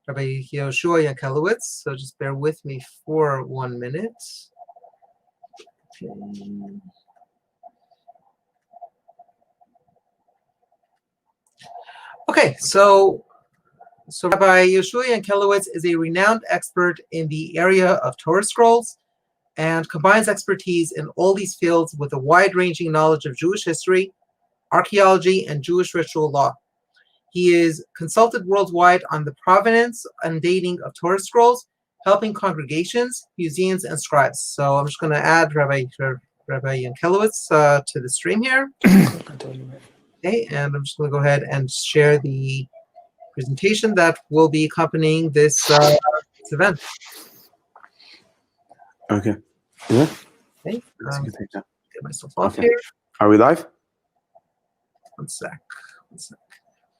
Rabbi Yehoshua Yankelewitz. So just bear with me for 1 minute. Okay, so Rabbi Yehoshua Yankelewitz is a renowned expert in the area of Torah scrolls and combines expertise in all these fields with a wide-ranging knowledge of Jewish history, archaeology, and Jewish ritual law. He is consulted worldwide on the provenance and dating of Torah scrolls, helping congregations, museums, and scribes. So I'm just going to add Rabbi Yankelewitz to the stream here. Okay, and I'm just going to go ahead and share the presentation that will be accompanying this event. Okay. Yeah. Okay. Get myself off Okay. here. Are we live? One sec.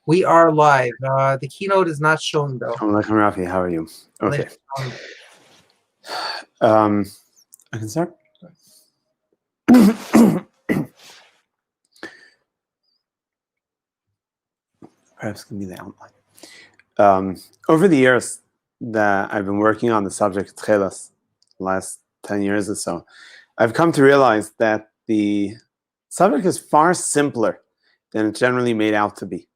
We are live. The keynote is not showing though. I'm Rafi. How are you? Okay. I can start. Perhaps can be the outline. Over the years that I've been working on the subject of Techeiles, the last 10 years or so, I've come to realize that the subject is far simpler than it's generally made out to be.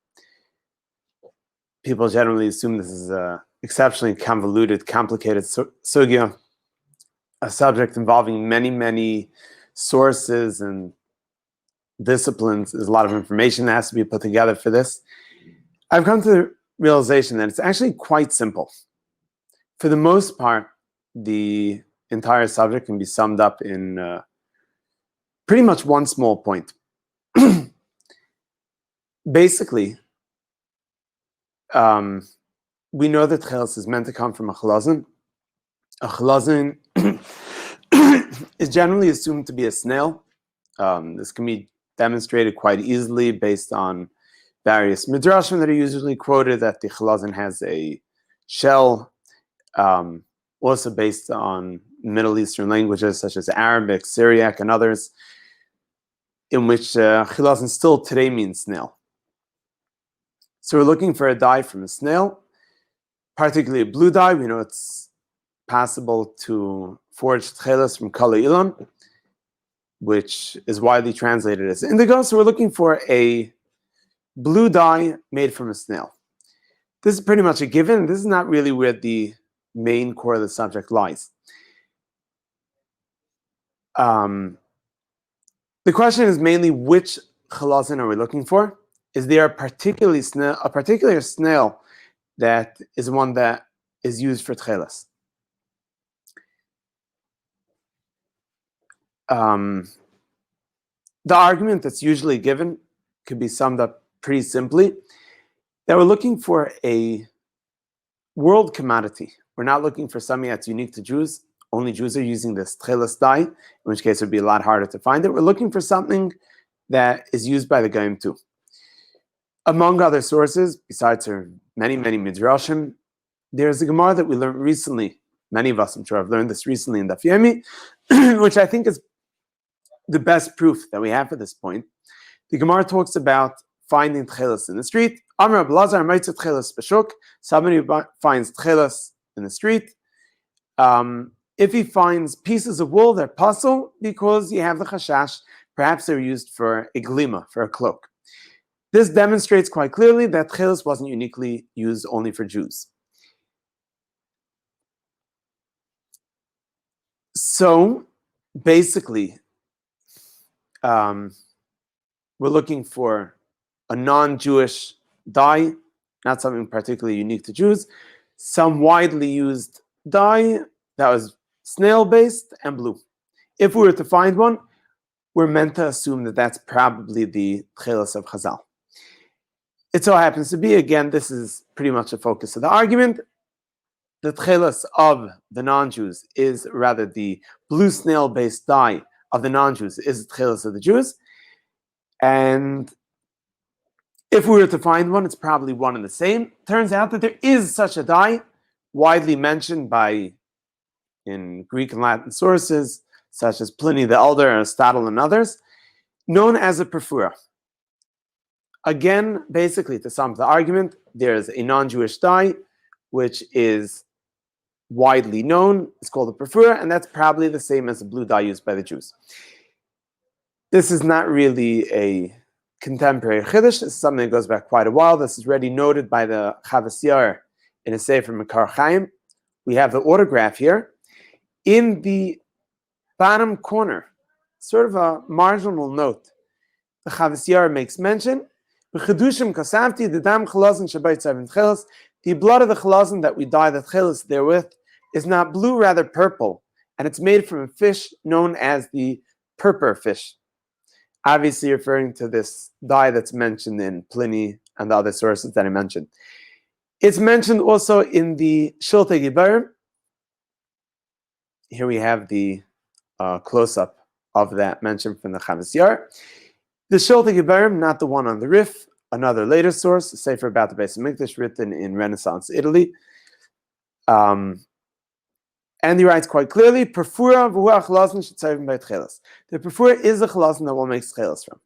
People generally assume this is an exceptionally convoluted, complicated sugya, a subject involving many, many sources and disciplines. There's a lot of information that has to be put together for this. I've come to the realization that it's actually quite simple. For the most part, the entire subject can be summed up in pretty much one small point. Basically, we know that Techeiles is meant to come from a chalazon. A chalazon is generally assumed to be a snail. This can be demonstrated quite easily based on various midrashim that are usually quoted, that the chalazon has a shell, also based on Middle Eastern languages such as Arabic, Syriac, and others, in which chalazon still today means snail. So we're looking for a dye from a snail, particularly a blue dye. We know it's possible to forge Techeiles from color Iyun, which is widely translated as indigo. So we're looking for a blue dye made from a snail. This is pretty much a given. This is not really where the main core of the subject lies. The question is mainly which chalazon are we looking for? Is there a particular snail that is one that is used for Techeiles? The argument that's usually given could be summed up pretty simply, that we're looking for a world commodity. We're not looking for something that's unique to Jews. Only Jews are using this Techeiles dye, in which case it would be a lot harder to find it. We're looking for something that is used by the Goyim too. Among other sources, besides our many, many midrashim, there's a Gemara that we learned recently. Many of us, I'm sure, have learned this recently in Daf Yomi, which I think is the best proof that we have at this point. The Gemara talks about finding Techeiles in the street. Amar Abelazar Maitzah Techeiles b'shuk. Somebody finds Techeiles in the street. If he finds pieces of wool, they're puzzle because you have the chashash. Perhaps they're used for a glima, for a cloak. This demonstrates quite clearly that Techeiles wasn't uniquely used only for Jews. So, basically, we're looking for a non-Jewish dye, not something particularly unique to Jews, some widely used dye that was snail-based and blue. If we were to find one, we're meant to assume that that's probably the Techeiles of Chazal. It so happens to be, again, this is pretty much the focus of the argument. The Techeiles of the non-Jews is rather the blue snail-based dye of the non-Jews is the Techeiles of the Jews. And if we were to find one, it's probably one and the same. Turns out that there is such a dye, widely mentioned in Greek and Latin sources, such as Pliny the Elder, Aristotle, and others, known as a purfura. Again, basically, to sum up the argument, there is a non-Jewish dye which is widely known. It's called the Purfirin, and that's probably the same as the blue dye used by the Jews. This is not really a contemporary chiddush. This is something that goes back quite a while. This is already noted by the Chavas Yair in a sefer Makar Chaim. We have the autograph here. In the bottom corner, sort of a marginal note, the Chavas Yair makes mention, the blood of the chalazim that we dye the Techeiles therewith is not blue, rather purple, and it's made from a fish known as the purpur fish. Obviously referring to this dye that's mentioned in Pliny and the other sources that I mentioned. It's mentioned also in the Shiltei Gibarim. Here we have the close-up of that mentioned from the Chavas Yair. The Shiltei Gibarim, not the one on the Rif, another later source, a sefer about the Beis Hamikdash written in Renaissance Italy. And he writes quite clearly, Perfura v'hu ha'chalazim shetzayvim by Techeiles. The perfura is a chalazim that one makes Techeiles from.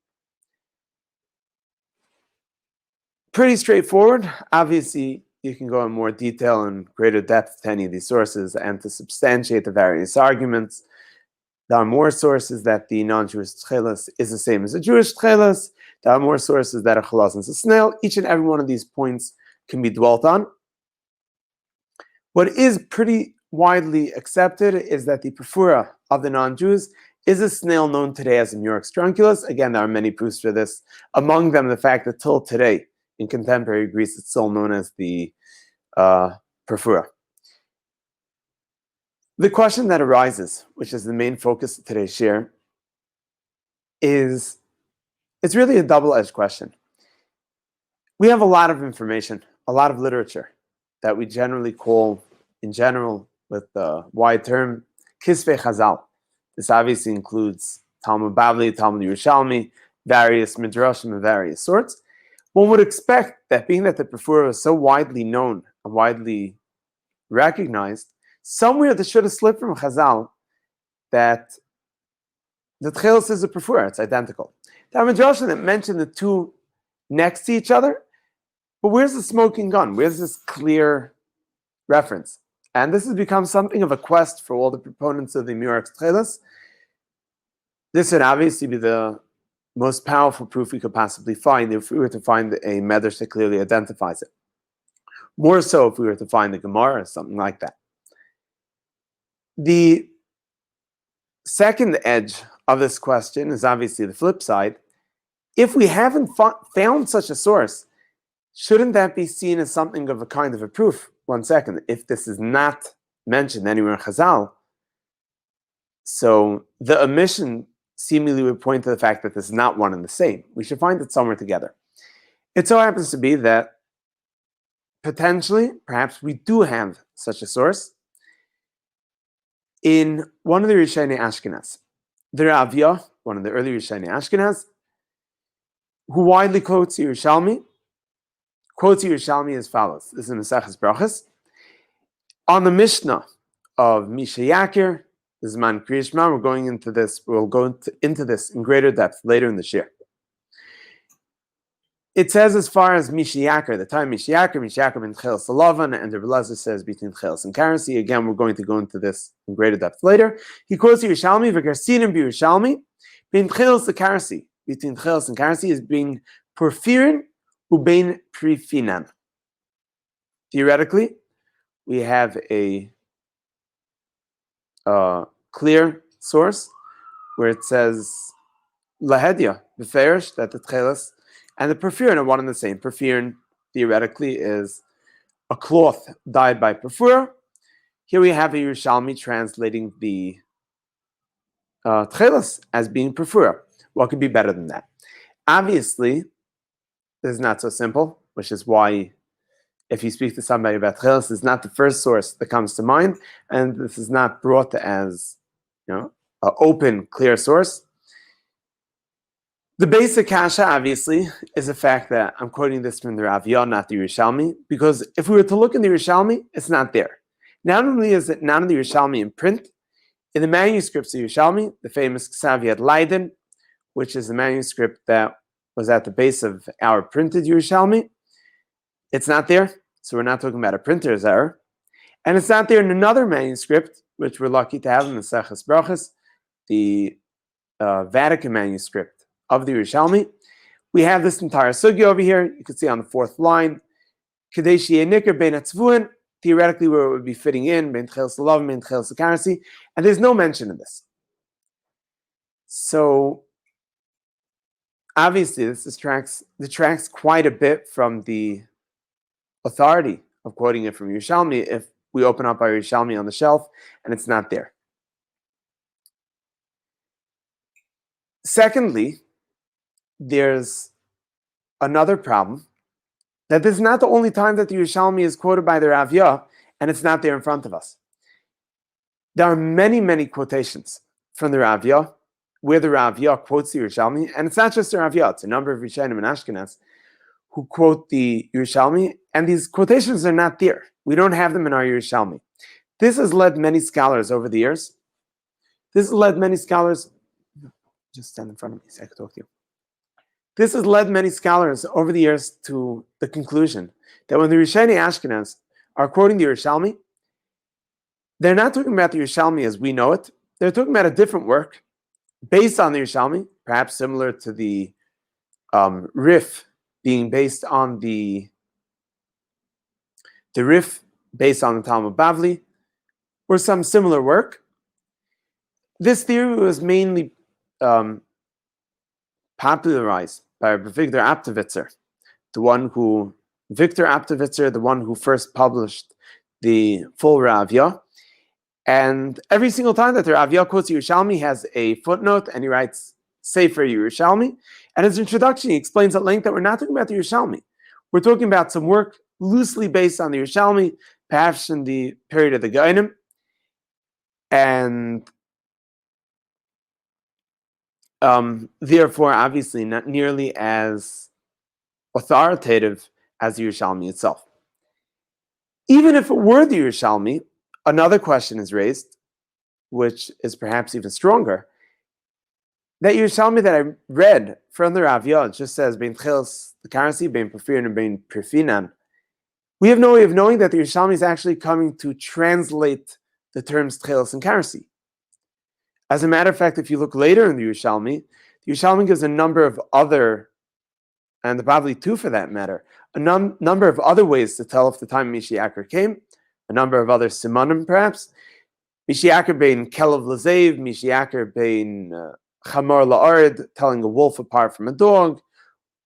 Pretty straightforward. Obviously, you can go in more detail and greater depth to any of these sources and to substantiate the various arguments. There are more sources that the non-Jewish Techeiles is the same as the Jewish Techeiles. There are more sources that a chalazim is a snail. Each and every one of these points can be dwelt on. What is pretty widely accepted is that the perfura of the non-Jews is a snail known today as the murex trunculus. Again, there are many proofs for this. Among them, the fact that till today, in contemporary Greece, it's still known as the perfura. The question that arises, which is the main focus of today's share, is it's really a double-edged question. We have a lot of information, a lot of literature that we generally call, in general, with the wide term, Kisvei Chazal. This obviously includes Talmud Bavli, Talmud Yerushalmi, various midrashim of various sorts. One would expect that being that the perfura is so widely known and widely recognized, somewhere this should have slipped from Chazal that the Techeiles is a perfura, it's identical. There are midrashim that mention the two next to each other, but where's the smoking gun? Where's this clear reference? And this has become something of a quest for all the proponents of the murex Techeiles. This would obviously be the most powerful proof we could possibly find if we were to find a medrash that clearly identifies it. More so if we were to find the Gemara or something like that. The second edge of this question is obviously the flip side. If we haven't found such a source, shouldn't that be seen as something of a kind of a proof? One second, if this is not mentioned anywhere in Chazal, so the omission seemingly would point to the fact that this is not one and the same. We should find it somewhere together. It so happens to be that potentially, perhaps we do have such a source in one of the Rishonim Ashkenaz. The Ravya, one of the early Rishonim Ashkenaz, who widely quotes Yerushalmi as follows. This is Maseches Brachos. On the Mishnah of Misha Yakir, this is Man Kriyishma, we'll go into this in greater depth later in the shir. It says as far as Misha Yakir, the time Misha Yakir ben Techeiles Salavan, and the Rebbe says between Techeiles and Karasi. Again, we're going to go into this in greater depth later. He quotes Yerushalmi, V'garsinim b'Yerushalmi, ben Techeiles to Karasi, between Techeiles and Karasi is being Purfirin ubein Prasinan. Theoretically, we have a clear source where it says Lahedya, Beferish, that the Techeiles and the Purfirin are one and the same. Purfirin, theoretically, is a cloth dyed by perfura. Here we have a Yerushalmi translating the Techeiles as being perfura. What could be better than that? Obviously, this is not so simple, which is why if you speak to somebody about Techeiles, it's not the first source that comes to mind, and this is not brought as an open, clear source. The basic kasha, obviously, is the fact that I'm quoting this from the Ravya, not the Yerushalmi, because if we were to look in the Yerushalmi, it's not there. Not only is it not in the Yerushalmi in print, in the manuscripts of Yerushalmi, the famous Ksav Yad Leiden, which is the manuscript that was at the base of our printed Yerushalmi, it's not there. so we're not talking about a printer's error. And it's not there in another manuscript, which we're lucky to have in the Seches Brachos, the Vatican manuscript of the Yerushalmi. We have this entire sugya over here. You can see on the fourth line, Kadesh Nikr Ben Atzvuin, theoretically where it would be fitting in, Ben Techeiles Love, Ben Techeiles Karasi, and there's no mention of this. So obviously this detracts quite a bit from the authority of quoting it from Yerushalmi if we open up our Yerushalmi on the shelf and it's not there. Secondly, there's another problem, that this is not the only time that the Yerushalmi is quoted by the Rav Yah, and it's not there in front of us. There are many, many quotations from the Rav Yah, where the Rav Yah quotes the Yerushalmi, and it's not just the Rav Yah, it's a number of Rishonim and Ashkenaz who quote the Yerushalmi, and these quotations are not there. We don't have them in our Yerushalmi. This has led many scholars over the years. Just stand in front of me so I can talk to you. This has led many scholars over the years to the conclusion that when the Rishonim Ashkenaz are quoting the Yerushalmi, they're not talking about the Yerushalmi as we know it. They're talking about a different work based on the Yerushalmi, perhaps similar to the Rif being based on the Rif based on the Talmud Bavli, or some similar work. This theory was mainly popularized by Victor Aptevitzer, the one who first published the full Rav Yah. And every single time that the Rav Yah quotes Yerushalmi, he has a footnote and he writes Sefer Yerushalmi. And his introduction, he explains at length that we're not talking about the Yerushalmi. We're talking about some work loosely based on the Yerushalmi, perhaps in the period of the Geonim. And therefore, obviously, not nearly as authoritative as the Yerushalmi itself. Even if it were the Yerushalmi, another question is raised, which is perhaps even stronger. That Yerushalmi that I read from the Rav Yah just says Ben Techeiles the currency, Ben Purfirin and Ben Prasinan. We have no way of knowing that the Yerushalmi is actually coming to translate the terms Techeiles and currency. As a matter of fact, if you look later in the Yerushalmi gives a number of other, and the Bavli too for that matter, a number of other ways to tell if the time of Mishiachar came, a number of other simanim perhaps. Mishiachar bein Kelev Lazev, Mishiachar bein Chamor La'ard, telling a wolf apart from a dog,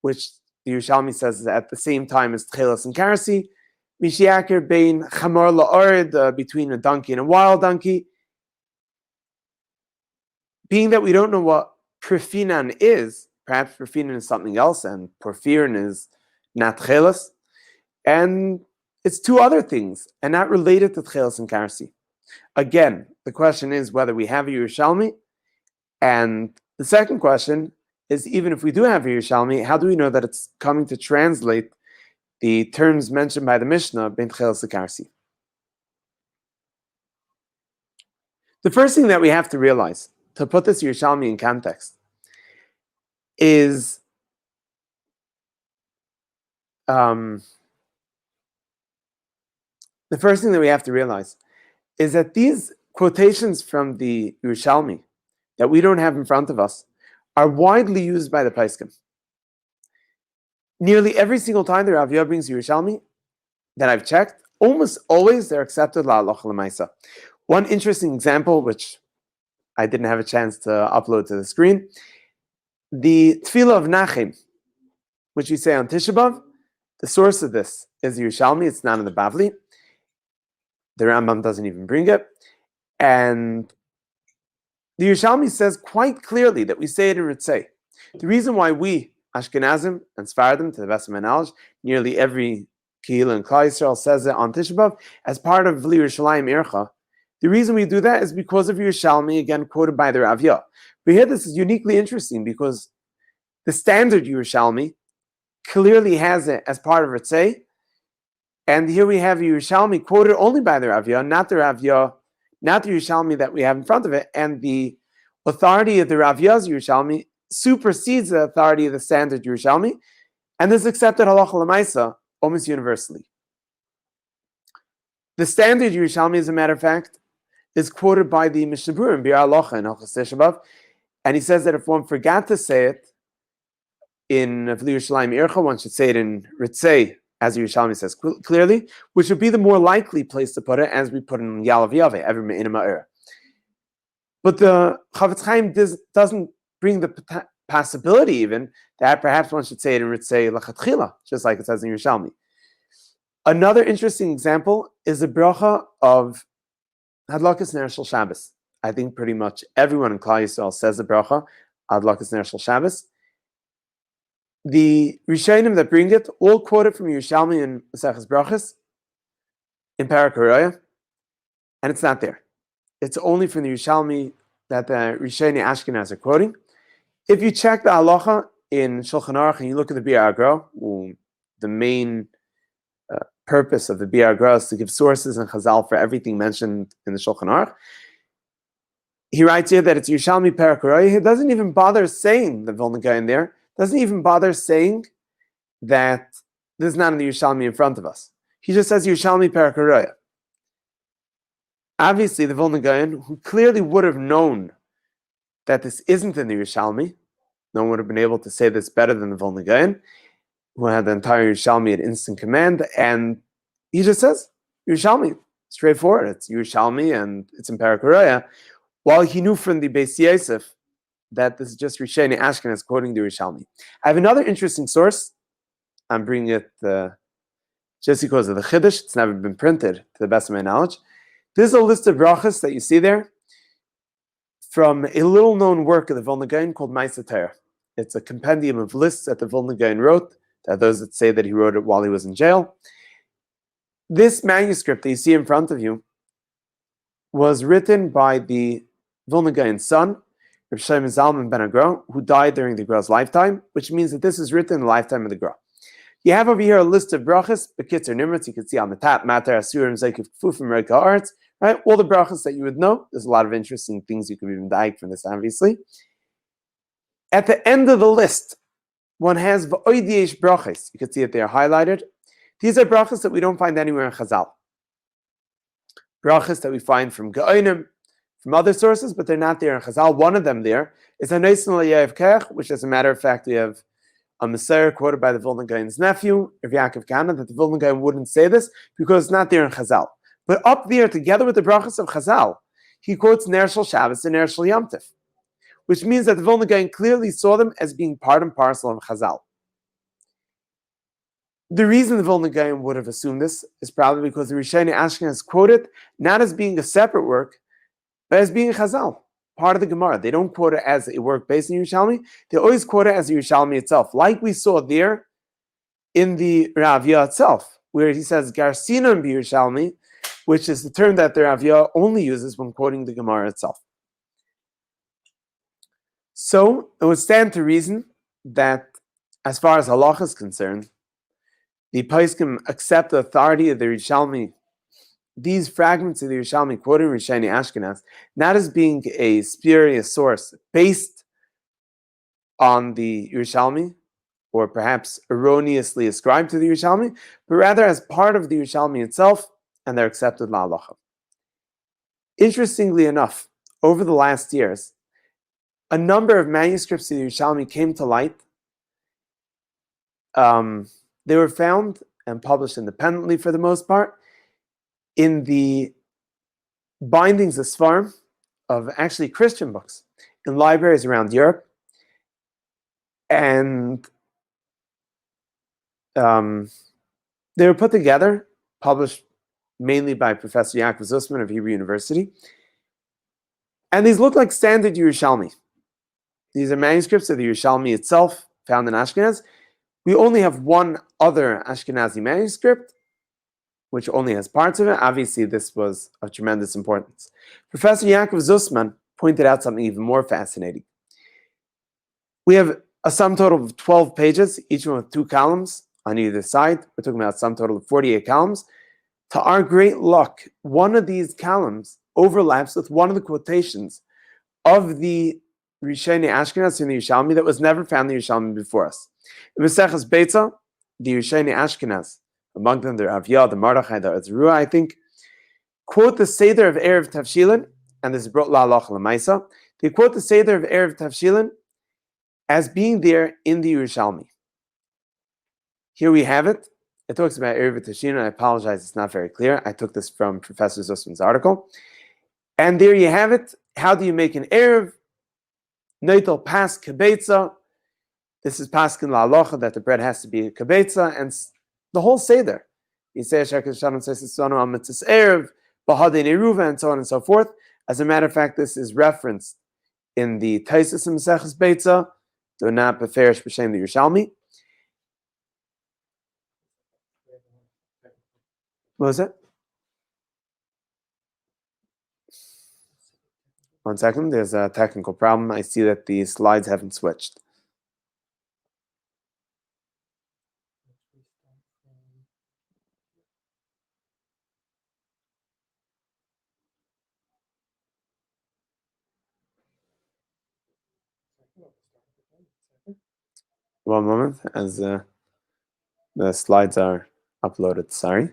which the Yerushalmi says is at the same time as Techeiles and Karasi. Mishiachar bein Chamor La'ard, between a donkey and a wild donkey. Being that we don't know what Purfinan is, perhaps Purfinan is something else, and Purfirin is not Techeiles, and it's two other things, and not related to Techeiles and Karasi. Again, the question is whether we have a Yerushalmi, and the second question is, even if we do have a Yerushalmi, how do we know that it's coming to translate the terms mentioned by the Mishnah, Ben Techeiles and Karasi? The first thing that we have to realize, to put this Yerushalmi in context, is that these quotations from the Yerushalmi that we don't have in front of us are widely used by the Paiskim. Nearly every single time the Rav Yah brings Yerushalmi that I've checked, almost always they're accepted la'alocha l'maisa. One interesting example, which I didn't have a chance to upload to the screen, the Tefillah of Nachem, which we say on Tisha B'Av, the source of this is Yerushalmi. It's not in the Bavli. The Rambam doesn't even bring it. And the Yerushalmi says quite clearly that we say it in Ritzei. The reason why we, Ashkenazim and Sfaradim, to the best of my knowledge, nearly every Kehillah and Klal Yisrael says it on Tisha B'Av as part of V'li Yerushalayim Ircha. The reason we do that is because of Yerushalmi, again quoted by the Rav Yah. But here this is uniquely interesting because the standard Yerushalmi clearly has it as part of Ritzei, and here we have Yerushalmi quoted only by the Rav Yah, not the Rav Yah, not the Yerushalmi that we have in front of it, and the authority of the Rav Yah's Yerushalmi supersedes the authority of the standard Yerushalmi, and this is accepted halacha l'maisa almost universally. The standard Yerushalmi, as a matter of fact, is quoted by the Mishnah Berurah in Bir Halacha in Hilchos Tisha, and he says that if one forgot to say it in V'li Yerushalayim Ircha, one should say it in Ritzei, as Yerushalmi says clearly, which would be the more likely place to put it, as we put in Yalav Yaveh, Ever Me'ina Ma'ir. But the Chavetz Chaim doesn't bring the possibility even that perhaps one should say it in Ritzei Lachatchila, just like it says in Yerushalmi. Another interesting example is the bracha of Hadlakas Ner Shel Shabbos. I think pretty much everyone in Klal Yisrael says the bracha Hadlakas Ner Shel Shabbos. The Rishonim that bring it all quote it from Yerushalmi and Maseches Brachos in Parak HaRoya, and it's not there. It's only from the Yerushalmi that the Rishoni Ashkenaz are quoting. If you check the halacha in Shulchan Aruch and you look at the Biur Agra, the main purpose of the Biur Agra is to give sources and Chazal for everything mentioned in the Shulchan Aruch. He writes here that it's Yerushalmi Parak HaRoya. He doesn't even bother saying the Vilna Gaon in there. Doesn't even bother saying that this is not in the Yerushalmi in front of us. He just says Yerushalmi Parak HaRoya. Obviously, the Vilna Gaon, who clearly would have known that this isn't in the Yerushalmi, no one would have been able to say this better than the Vilna Gaon, who had the entire Yerushalmi at instant command, and he just says Yerushalmi, straightforward. It's Yerushalmi and it's in Parak HaRoya, while he knew from the Beis Yosef that this is just Rishoni Ashkenaz quoting the Yerushalmi. I have another interesting source. I'm bringing it just because of the Chiddush. It's never been printed, to the best of my knowledge. This is a list of brachas that you see there from a little-known work of the Vilna Gaon called Ma'aseh Torah. It's a compendium of lists that the Vilna Gaon wrote. There are those that say that he wrote it while he was in jail. This manuscript that you see in front of you was written by the Vilna Gaon's son, Reb Shlomo Zalman ben Agra, who died during the Gra's lifetime, which means that this is written in the lifetime of the Gra. You have over here a list of brachas, Bekitzer Nimritz, you can see on the top, Matar Asurim Zekiv Kfufim Reika Arts, right? All the brachas that you would know. There's a lot of interesting things you could even diag from this, obviously. At the end of the list, one has V'oidiesh brachas. You can see it there highlighted. These are brachas that we don't find anywhere in Chazal. Brachas that we find from Gaonim, from other sources, but they're not there in Chazal. One of them there is Hanoisen L'Yav Kech, which, as a matter of fact, we have a Messiah quoted by the Vilna Gaon's nephew, Rav Yaakov Kahana, that the Vilna Gaon wouldn't say this because it's not there in Chazal. But up there, together with the brachas of Chazal, he quotes Ner Shel Shabbos and Ner Shel Yom Tov, which means that the Vilna Gaon clearly saw them as being part and parcel of Chazal. The reason the Vilna Gaon would have assumed this is probably because the Rishoni Ashkenaz quote it not as being a separate work, but as being a Chazal, part of the Gemara. They don't quote it as a work based in Yerushalmi. They always quote it as the Yerushalmi itself, like we saw there in the Ravya itself, where he says Garsinon b'Yerushalmi, which is the term that the Ravya only uses when quoting the Gemara itself. So it would stand to reason that, as far as halacha is concerned, the Poskim accept the authority of the Yerushalmi, these fragments of the Yerushalmi quoting Rishoni Ashkenaz, not as being a spurious source based on the Yerushalmi, or perhaps erroneously ascribed to the Yerushalmi, but rather as part of the Yerushalmi itself, and they're accepted la'alacha. Interestingly enough, over the last years, a number of manuscripts of the Yerushalmi came to light. They were found and published independently for the most part in the bindings of Sfarim, of actually Christian books, in libraries around Europe. And they were put together, published mainly by Professor Yaakov Zussman of Hebrew University. And these look like standard Yerushalmi. These are manuscripts of the Yerushalmi itself, found in Ashkenaz. We only have one other Ashkenazi manuscript, which only has parts of it. Obviously, this was of tremendous importance. Professor Yaakov Zussman pointed out something even more fascinating. We have a sum total of 12 pages, each one with 2 columns on either side. We're talking about a sum total of 48 columns. To our great luck, one of these columns overlaps with one of the quotations of the Rishoni Ashkenaz in the Yerushalmi that was never found in the Yerushalmi before us. In Maseches Beitza, the Rishoni Ashkenaz, among them the Ravya, the Mardachai, the Ezruah, I think, quote the Seder of Erev Tavshilin, and this is brought la'alocha l'maisa. They quote the Seder of Erev Tavshilin as being there in the Yerushalmi. Here we have it. It talks about Erev Tavshilin. I apologize, it's not very clear. I took this from Professor Zussman's article. And there you have it. How do you make an Erev? Neitel pas kebetza. This is paskin la'alocha, that the bread has to be kebetza, and the whole Seder. Yisei Shekesh Shalom says it's on mitzvahs Erev, Bahadei Neruva, and so on and so forth. As a matter of fact, this is referenced in the Taisus and Maseches Beitza, do not beferish b'shem the Yerushalmi. What was it? One second, there's a technical problem. I see that the slides haven't switched. One moment, as the slides are uploaded. Sorry.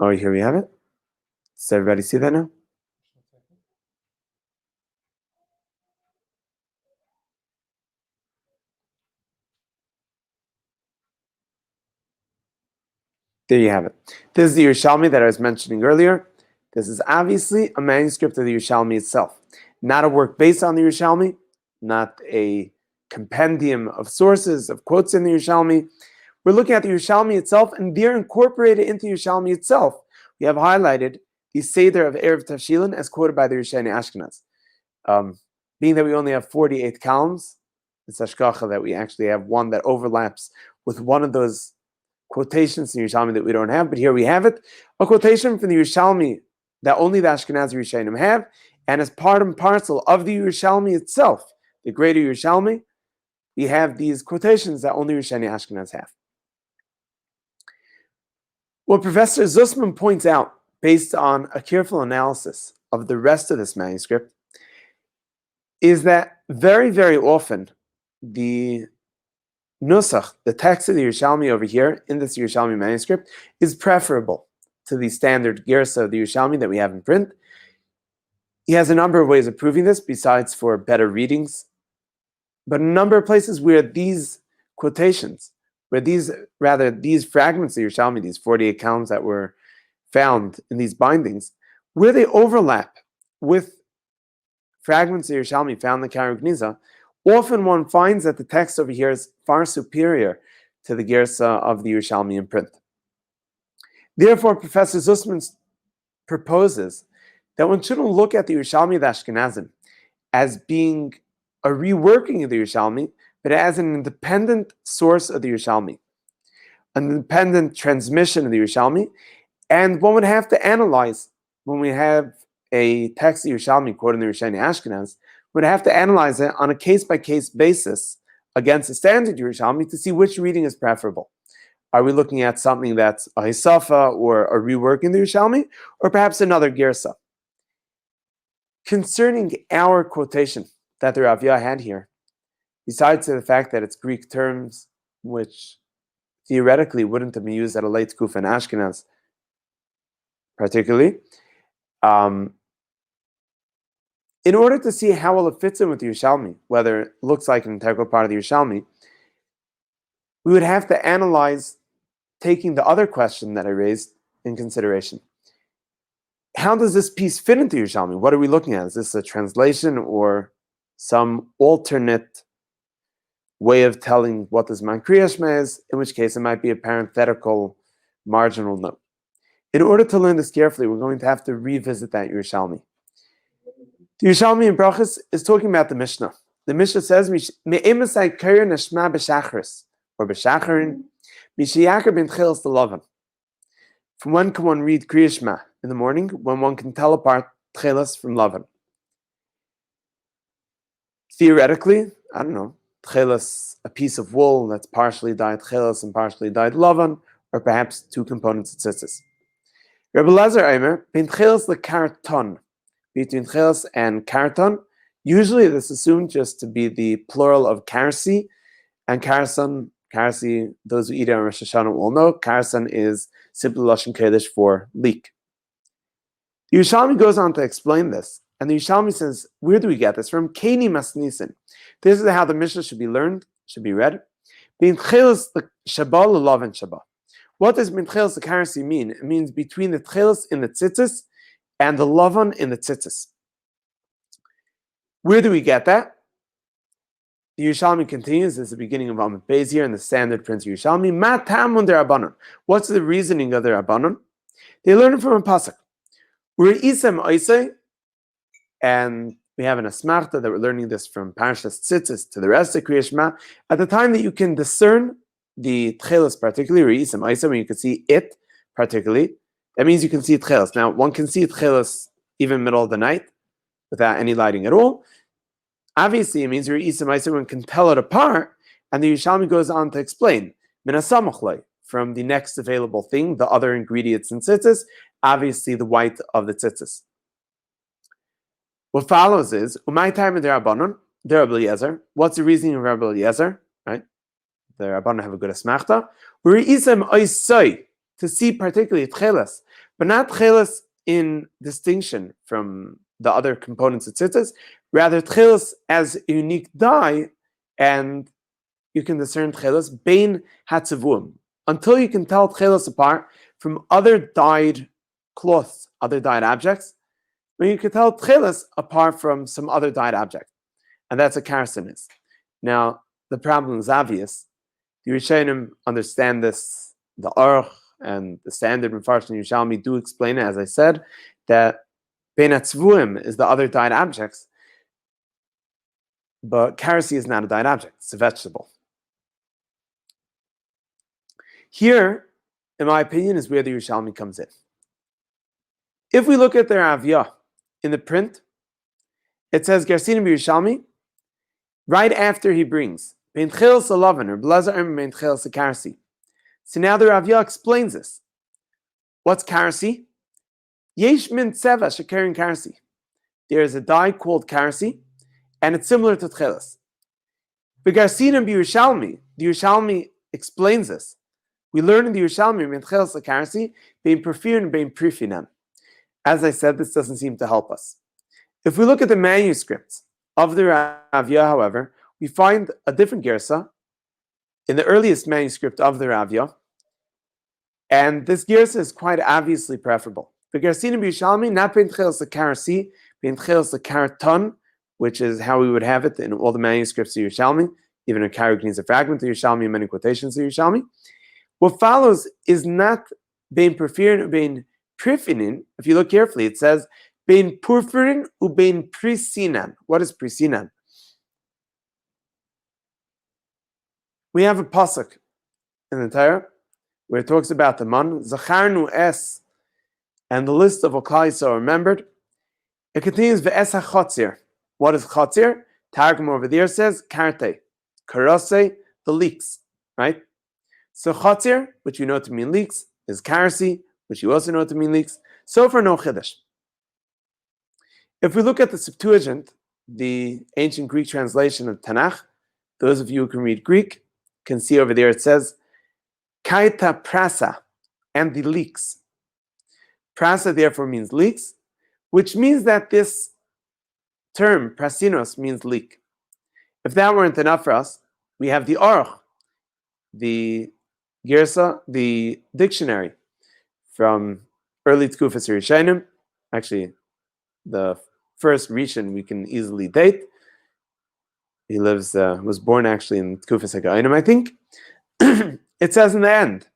Oh, here we have it. Does everybody see that now? There you have it. This is the Yerushalmi that I was mentioning earlier. This is obviously a manuscript of the Yerushalmi itself, not a work based on the Yerushalmi, not a compendium of sources, of quotes in the Yerushalmi. We're looking at the Yerushalmi itself, and they're incorporated into the Yerushalmi itself. We have highlighted the Seder of Erev Tavshilin as quoted by the Rishonim Ashkenaz. Being that we only have 48 columns, it's hashgacha that we actually have one that overlaps with one of those quotations in Yerushalmi that we don't have, but here we have it, a quotation from the Yerushalmi that only the Ashkenazi Rishonim have, and as part and parcel of the Yerushalmi itself, the greater Yerushalmi, we have these quotations that only Rishonim Ashkenaz have. What Professor Zussman points out, based on a careful analysis of the rest of this manuscript, is that very, very often the Nusach, the text of the Yerushalmi over here in this Yerushalmi manuscript, is preferable to the standard Gersa of the Yerushalmi that we have in print. He has a number of ways of proving this, besides for better readings, but a number of places where these quotations, where these fragments of Yerushalmi, these 48 columns that were found in these bindings, where they overlap with fragments of Yerushalmi found in the Karug Gniza, often one finds that the text over here is far superior to the Gersa of the Yerushalmi in print. Therefore, Professor Zussman proposes that one shouldn't look at the Yerushalmi of the Ashkenazim as being a reworking of the Yerushalmi, but as an independent source of the Yerushalmi, an independent transmission of the Yerushalmi, and one would have to analyze, when we have a text of Yerushalmi quoting the Rishonim Ashkenaz, would have to analyze it on a case-by-case basis against the standard Yerushalmi to see which reading is preferable. Are we looking at something that's a Hisafa or a reworking the Yerushalmi, or perhaps another Gersa? Concerning our quotation that the Rav Yah had here, besides the fact that it's Greek terms, which theoretically wouldn't have been used at a late Kufa and Ashkenaz, particularly, in order to see how well it fits in with the Yerushalmi, whether it looks like an integral part of the Yerushalmi, we would have to analyze, taking the other question that I raised in consideration. How does this piece fit into Yerushalmi? What are we looking at? Is this a translation or some alternate way of telling what this Man Kriya Shema is, in which case it might be a parenthetical marginal note. In order to learn this carefully, we're going to have to revisit that Yerushalmi. The Yerushalmi in Brachos is talking about the Mishnah. The Mishnah says, "Me'emasai k'yer neshma b'shachris," or b'shacharin, "Mishiyakar ben Techeiles the Lavan." From when can one read Kriya Shema? In the morning, when one can tell apart Techeiles from Lavan. Theoretically, I don't know, Techeiles, a piece of wool that's partially dyed Techeiles and partially dyed Lavan, or perhaps two components of tzitzis. Rabbi Lazar Eimer, ben Techeiles le karton, between Techeiles and karton, Usually this is assumed just to be the plural of karsi, and karsan, those who eat it on Rosh Hashanah will know, karsan is simply Lashon Kodesh for leek. The Yerushalmi goes on to explain this, and the Yerushalmi says, where do we get this? From Keni Masnisen. This is how the Mishnah should be learned, should be read. Bin Techeiles the Shabbat Lavan Shabbat. What does Bin Techeiles the Karsi mean? It means between the Techeiles in the tzitzis and the Lavan in the tzitzis. Where do we get that? The Yerushalmi continues, this is the beginning of Amud Beis here in the standard Prince Yerushalmi. Ma tamun derabanan. What's the reasoning of the Rabbanon? They learn it from a pasuk. We're isem oisei, and we have an asmachta that we're learning this from Parshas Tzitzis to the rest of Kriya Shema. At the time that you can discern the Techeiles particularly, or isem oisei, when you can see it particularly, that means you can see Techeiles. Now, one can see Techeiles even middle of the night without any lighting at all. Obviously, it means you're isem oisei, one can tell it apart, and the Yerushalmi goes on to explain min hasamachlei, from the next available thing, the other ingredients in tzitzis, obviously the white of the tzitzis. What follows is, Umay time in the Rabbanon, the Rabbi Eliezer. What's the reasoning of Rabbi Eliezer? Right? The Rabbanon have a good asmachta. We're isem oisei, to see particularly Techeiles, but not Techeiles in distinction from the other components of tzitzis, rather Techeiles as a unique dye, and you can discern Techeiles bein hatzavuim, until you can tell Techeiles apart from other dyed cloths, other dyed objects, when you can tell Techeiles apart from some other dyed object. And that's what karsan is. Now, the problem is obvious. The Rishonim understand this, the Aruch and the standard Mefarshim Yerushalmi do explain it, as I said, that bein hatzvuim is the other dyed objects, but karasi is not a dyed object, it's a vegetable. Here, in my opinion, is where the Yerushalmi comes in. If we look at their Aviyah in the print, it says Gersinim Yerushalmi, right after he brings Ben Techeiles Alavan or Blazer Ben Techeiles Karsi. So now the Aviyah explains this. What's Karsi? Yesh min tseva shekerin Karsi. There is a dye called Karsi, and it's similar to Techeiles. But Gersinim Yerushalmi, the Yerushalmi explains this. We learn in the Yerushalmi, Ben Techeiles Karsi, bein Purfirin and bein Prasinan. As I said, this doesn't seem to help us. If we look at the manuscripts of the Aviyah, however, we find a different gersa in the earliest manuscript of the Aviyah, and this gersa is quite obviously preferable. The Gersinim Yerushalmi, not Ben Techeiles Karsi, Ben Techeiles Karton, which is how we would have it in all the manuscripts of Yerushalmi, even in Karagni's a fragment of Yerushalmi, many quotations of Yerushalmi. What follows is not bein Purfirin or bein Prasinan. If you look carefully, it says bein Purfirin u bein Prasinan. What is Prasinan? We have a pasuk in the Torah where it talks about the man Zacharnu es, and the list of Oklais are remembered. It continues ve'es hachotzir. What is chotzir? Targum over there says karte, karase, the leeks, right? So chotzir, which you know to mean leeks, is karsi, which you also know to mean leeks. So far, no chiddush. If we look at the Septuagint, the ancient Greek translation of Tanakh, those of you who can read Greek can see over there it says kaita prasa, and the leeks. Prasa therefore means leeks, which means that this term prasinos means leek. If that weren't enough for us, we have the Aruch, the Gersa, the dictionary from early Tkufas Rishonim. Actually, the first Rishon we can easily date. He was born actually in Tkufas HaGaonim, I think. It says in the end,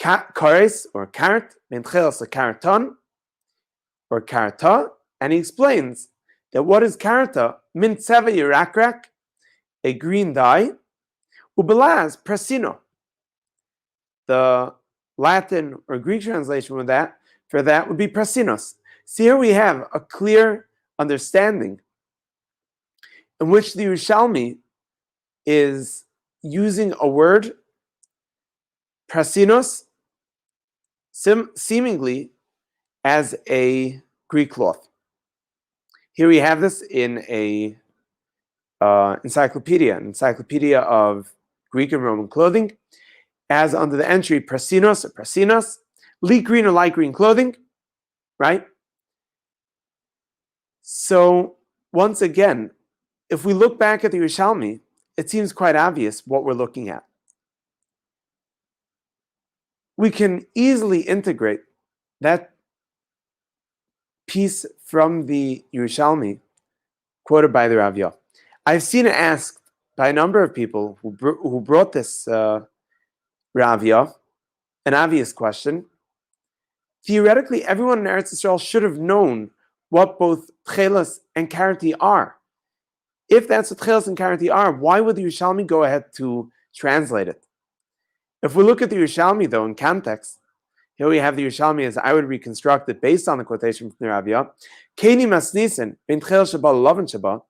kares or karet, ben Techeiles karton or karta, and he explains that what is karta? Min tseva yirakrak, a green dye, ubelaz prasino. The Latin or Greek translation for that would be prasinos. So here we have a clear understanding in which the Yerushalmi is using a word, prasinos, seemingly as a Greek cloth. Here we have this in a encyclopedia of Greek and Roman clothing, as under the entry Prasinos or Prasinas, leek green or light green clothing, right? So once again, if we look back at the Yerushalmi, it seems quite obvious what we're looking at. We can easily integrate that piece from the Yerushalmi quoted by the Rav Yah. I've seen it asked by a number of people who brought this Rav Yah, an obvious question. Theoretically, everyone in Eretz Yisrael should have known what both Techeiles and Karati are. If that's what Techeiles and Karati are, why would the Yerushalmi go ahead to translate it? If we look at the Yerushalmi, though, in context, here we have the Yerushalmi as I would reconstruct it based on the quotation from the Rav Yah. Keni masnisen ben Techeiles sheba l'lovin sheba.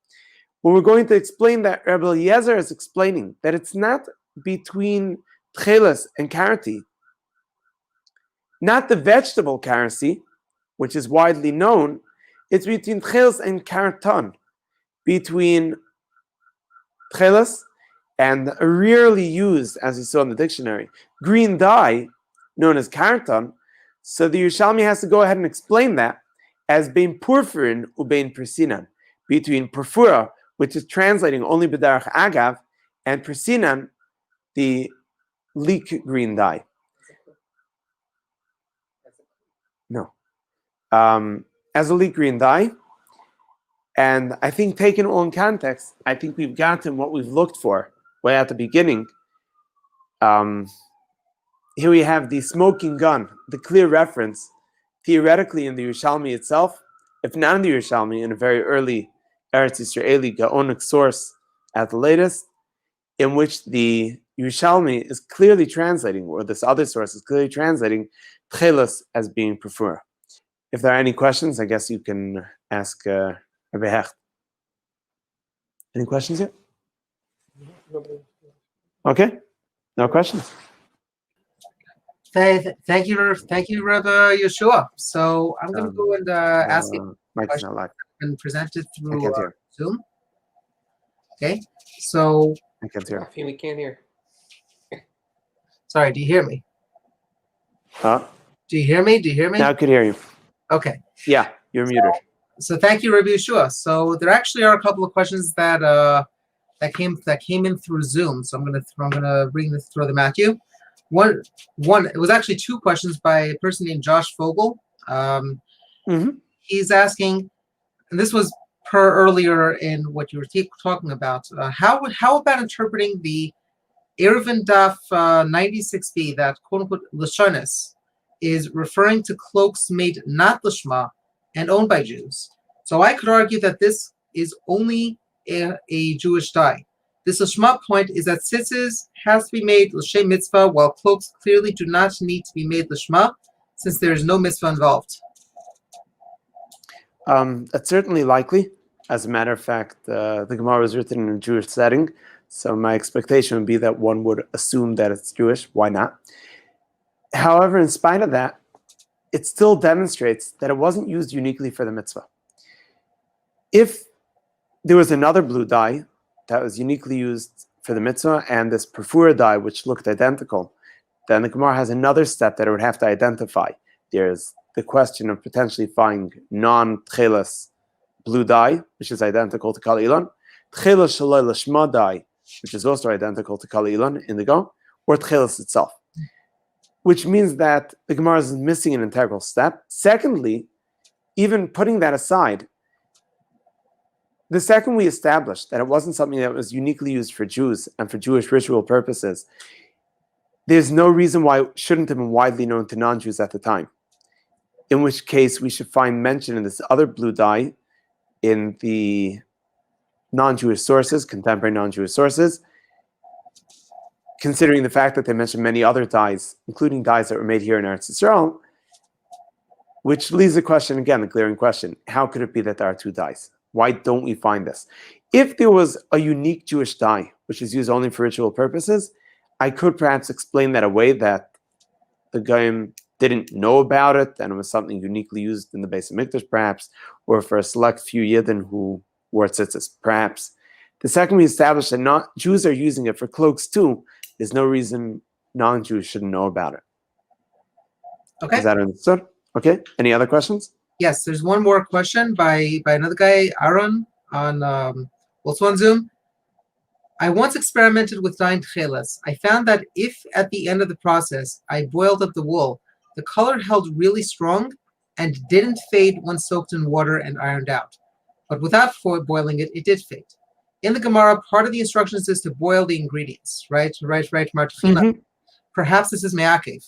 When we're going to explain that Rabbi Eliezer is explaining that it's not between Techeiles and Karati, not the vegetable Karasi, which is widely known, it's between Techeiles and Karaton, between Techeiles and a rarely used, as you saw in the dictionary, green dye, known as Karaton. So the Yerushalmi has to go ahead and explain that as being Purfirin and Prasinan, between Purfura, which is translating only B'darach Agav, and Prasinan, the leek green dye. No. As a leek green dye. And I think taken all in context, I think we've gotten what we've looked for way at the beginning. Here we have the smoking gun, the clear reference, theoretically in the Yerushalmi itself, if not in the Yerushalmi, in a very early Eretz Yisraeli Gaonic source at the latest, in which the Yerushalmi is clearly translating, or this other source is clearly translating, Techeiles as being Purfura. If there are any questions, I guess you can ask Rabbi Hecht. Any questions yet? Okay, no questions. Thank you, Rabbi Yehoshua. So I'm going to go and ask you a question and present it through Zoom. Okay, so I can't hear. We can't hear. Sorry, do you hear me? Huh? Do you hear me? Do you hear me? Now I could hear you. Okay. Yeah, you're muted. So thank you, Rabbi Yehoshua. So there actually are a couple of questions that that came in through Zoom. So I'm gonna throw them at you. One. It was actually two questions by a person named Josh Fogel. He's asking, and this was per earlier in what you were talking about. How about interpreting the Eruvin Daf 96b that quote unquote Lashonis is referring to cloaks made not lishma and owned by Jews. So I could argue that this is only a Jewish dye. This lishma point is that tzitzis has to be made l'shem mitzvah, while cloaks clearly do not need to be made lishma, since there is no mitzvah involved. That's certainly likely. As a matter of fact, the Gemara was written in a Jewish setting, so my expectation would be that one would assume that it's Jewish. Why not? However, in spite of that, it still demonstrates that it wasn't used uniquely for the mitzvah. If there was another blue dye that was uniquely used for the mitzvah and this Purfura dye, which looked identical, then the Gemara has another step that it would have to identify. There's the question of potentially finding non-Techeiles blue dye, which is identical to Kal Iyun, Techeiles Shaloi Lashma dye, which is also identical to Kal Iyun, indigo, or Techeiles itself, which means that the Gemara is missing an integral step. Secondly, even putting that aside, the second we established that it wasn't something that was uniquely used for Jews and for Jewish ritual purposes, there's no reason why it shouldn't have been widely known to non-Jews at the time. In which case, we should find mention in this other blue dye in the non-Jewish sources, contemporary non-Jewish sources, considering the fact that they mention many other dyes, including dyes that were made here in Eretz Yisrael, which leaves the question again, the glaring question: how could it be that there are two dyes? Why don't we find this? If there was a unique Jewish dye, which is used only for ritual purposes, I could perhaps explain that away, that the Goyim didn't know about it and it was something uniquely used in the Beis Hamikdash, perhaps, or for a select few Yidden who wore tzitzis, perhaps. The second, we established that Jews are using it for cloaks too. There's no reason non-Jews shouldn't know about it. Okay. Is that understood? Okay. Any other questions? Yes, there's one more question by another guy, Aaron, on also on Zoom. I once experimented with dyeing Techeiles. I found that if at the end of the process I boiled up the wool, the color held really strong and didn't fade when soaked in water and ironed out. But without boiling it, it did fade. In the Gemara, part of the instructions is to boil the ingredients, right? Mm-hmm. Perhaps this is me'akev.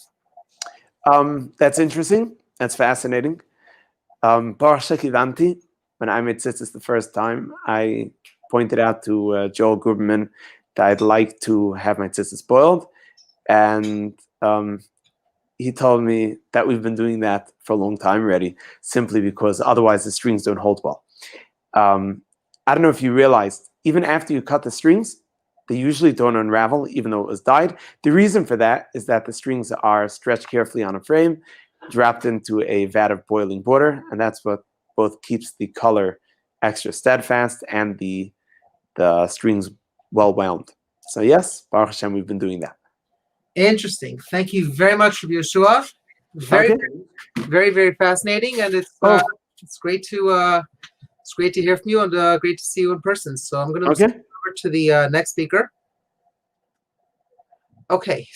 That's interesting. That's fascinating. Baruch Shekivanti, when I made tzitzis the first time, I pointed out to Joel Gruberman that I'd like to have my tzitzis boiled, and he told me that we've been doing that for a long time already, simply because otherwise the strings don't hold well. I don't know if you realized, even after you cut the strings, they usually don't unravel, even though it was dyed. The reason for that is that the strings are stretched carefully on a frame, dropped into a vat of boiling water, and that's what both keeps the color extra steadfast and the strings well wound. So yes, Baruch Hashem, we've been doing that. Interesting. Thank you very much, Rabbi Yehoshua. Very, Okay. very, very fascinating, and it's great to hear from you, and great to see you in person. So I'm going to over to the next speaker. Okay,